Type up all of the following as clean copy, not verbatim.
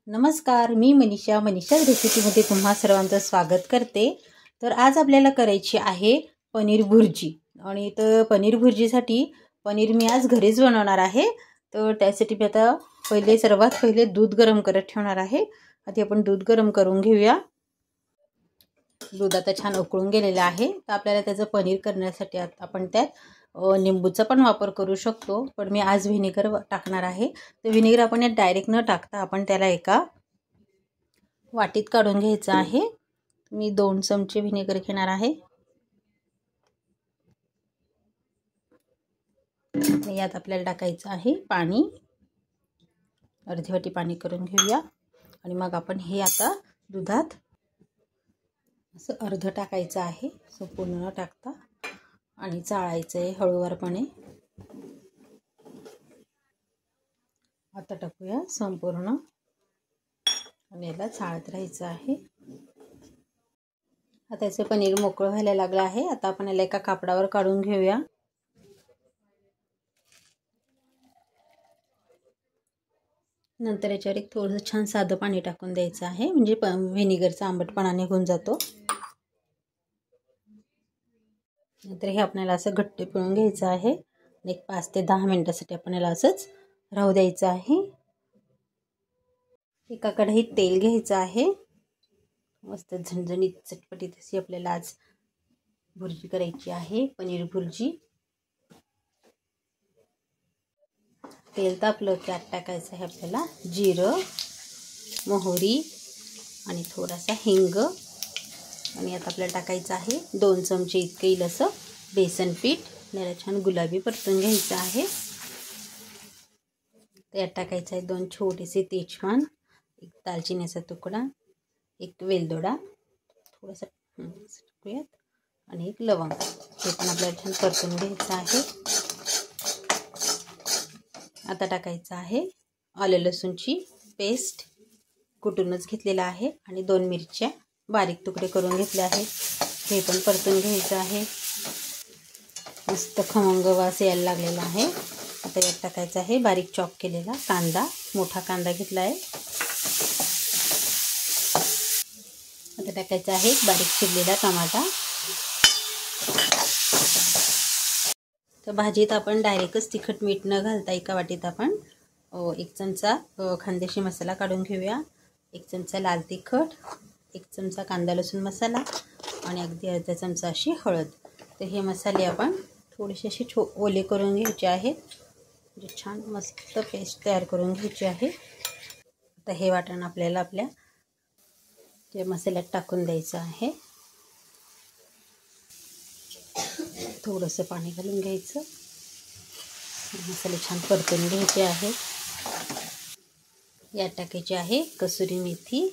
नमस्कार, मी मनीषा's रेसिपीमध्ये तुम्हा सर्वांचं स्वागत करते। तर आज आपल्याला करायची आहे पनीर भुर्जी आणि तर पनीर भुर्जीसाठी पनीर मी आज घरीच बनवणार आहे। तर त्यासाठी मी आता सर्वात पहिले दूध गरम करत ठेवणार आहे। आधी आपण दूध गरम करून घेऊया। दूध आता छान उकळून गेलेलं आहे। तर आपल्याला त्याचं पनीर करण्यासाठी आपण त्यात लिंबूचा पण वापर करू शकतो, पण मी आज व्हिनेगर टाकणार आहे। तर व्हिनेगर आपण यात डायरेक्ट न टाकता आपण त्याला एका वाटीत काढून घ्यायचं आहे। मी 2 चमचे व्हिनेगर घेणार आहे। यात आपल्याला टाकायचं आहे पाणी, अर्धी वाटी पाणी करून घेऊया आणि मग आपण हे आता दुधात असं अर्ध टाकायचं आहे, संपूर्ण न टाकता, आणि चाळायचं आहे हळूवारपणे। आता टाकूया संपूर्ण आणि याला चाळत राहायचं आहे। आता याचे पनीर मोकळं व्हायला लागलं आहे। आता आपण याला एका कापडावर काढून घेऊया। नंतर याच्यावर एक थोडंसं छान साधं पाणी टाकून द्यायचं आहे, म्हणजे व्हिनेगरचा आंबटपणा निघून जातो। नंतर हे आपल्याला असं घट्ट पिळून घ्यायचं आहे। एक 5 ते 10 मिनिटांसाठी आपण याला असंच राहू द्यायचं आहे। एका कढईत तेल घ्यायचं आहे। मस्त झणझणीत चटपटीत अशी आपल्याला आज भुर्जी करायची आहे, पनीर भुर्जी। तेल तापलं की त्यात टाकायचं आहे आपल्याला जिरं, मोहरी आणि थोडासा हिंग, आणि आता आपल्याला टाकायचं आहे 2 चमचे इतके येईल असं बेसन पीठ। याला छान गुलाबी परतून घ्यायचं आहे। त्यात टाकायचं आहे 2 छोटेसे तेजपान, एक दालचिनीचा तुकडा, एक वेलदोडा थोडासा टाकूयात, आणि एक लवंग। हे पण आपल्याला छान परतून घ्यायचं आहे। आता टाकायचं आहे आलं लसूणची पेस्ट, कुटूनच घेतलेला आहे, आणि 2 मिरच्या बारीक तुकडे करून घेतले आहे। हे पण परतून घ्यायचं आहे। मस्त खमंग वास यायला लागलेला आहे। आता यात टाकायचं आहे बारीक चॉप केलेला कांदा, मोठा कांदा घेतला आहे। आता टाकायचा आहे बारीक चिरलेला टमाटा। तर भाजीत आपण डायरेक्टच तिखट मीठ न घालता एका वाटीत आपण 1 चमचा खानदेशी मसाला काढून घेऊया, 1 चमचा लाल तिखट, 1 चमचा कांदा लसूण मसाला, आणि अगदी अर्धा चमचा अशी हळद। तर हे मसाले आपण थोडेसे असे ओले करून घ्यायचे आहेत, म्हणजे छान मस्त पेस्ट तयार करून घ्यायची आहे। आता हे वाटण आपल्याला आपल्या जे मसाल्यात टाकून द्यायचं आहे। थोडंसं पाणी घालून घ्यायचं, मसाले छान परतून घ्यायचे आहे। यात टाकायची आहे कसुरी मेथी,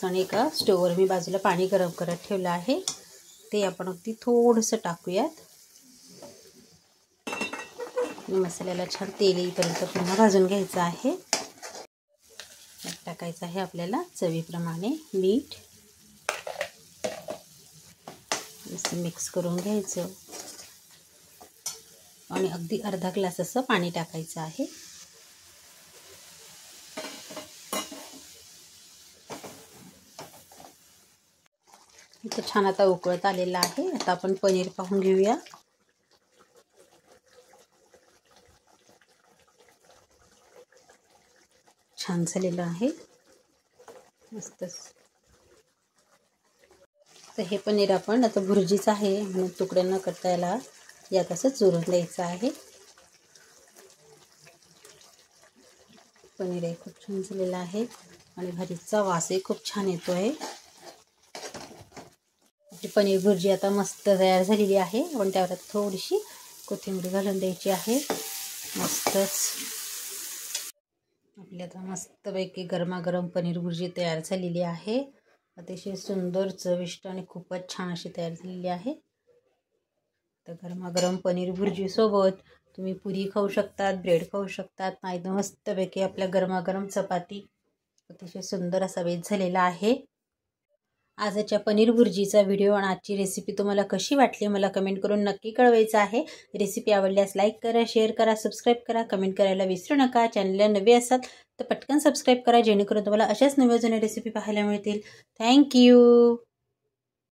आणि एका स्टोववर मी बाजूला पाणी गरम करत ठेवलं आहे, ते आपण अगदी थोडंसं टाकूयात। मसाल्याला छान तेल येईपर्यंत पुन्हा भाजून घ्यायचं आहे। यात टाकायचं आहे आपल्याला चवीप्रमाणे मीठ, मिक्स करून घ्यायचं, आणि अगदी अर्धा ग्लास असं पाणी टाकायचं आहे। इथे छान आता उकळत आलेला आहे। आता आपण पनीर पाहून घेऊया। छान झालेलं आहे मस्त। तर हे पनीर आपण आता भुर्जीच आहे म्हणून तुकडे न करता यात असं चुरून द्यायचं आहे। पनीर खूप छान झालेलं आहे आणि भाजीचा वासही खूप छान येतो आहे। पनीर भुर्जी आता मस्त तयार झालेली आहे। आपण त्यावर थोडीशी कोथिंबीर घालून द्यायची आहे। मस्तच आपली आता मस्तपैकी गरमागरम पनीर भुर्जी तयार झालेली आहे। अतिशय सुंदर, चविष्ट आणि खूपच छान अशी तयार झालेली आहे। तर गरमागरम पनीर भुर्जी सोबत तुम्ही पुरी खाऊ शकतात, ब्रेड खाऊ शकतात, नाही तर मस्तपैकी आपल्या गरमागरम चपाती। अतिशय सुंदर असा बेत झालेला आहे। आजच्या पनीर भुर्जीचा व्हिडिओ आणि आजची रेसिपी तुम्हाला कशी वाटली मला कमेंट करून नक्की कळवायचं आहे। रेसिपी आवडल्यास लाईक करा, शेअर करा, सबस्क्राईब करा, कमेंट करायला विसरू नका। चॅनलला नवे असाल तर पटकन सबस्क्राईब करा जेणेकरून तुम्हाला अशाच नवीन रेसिपी पाहायला मिळतील। थँक्यू।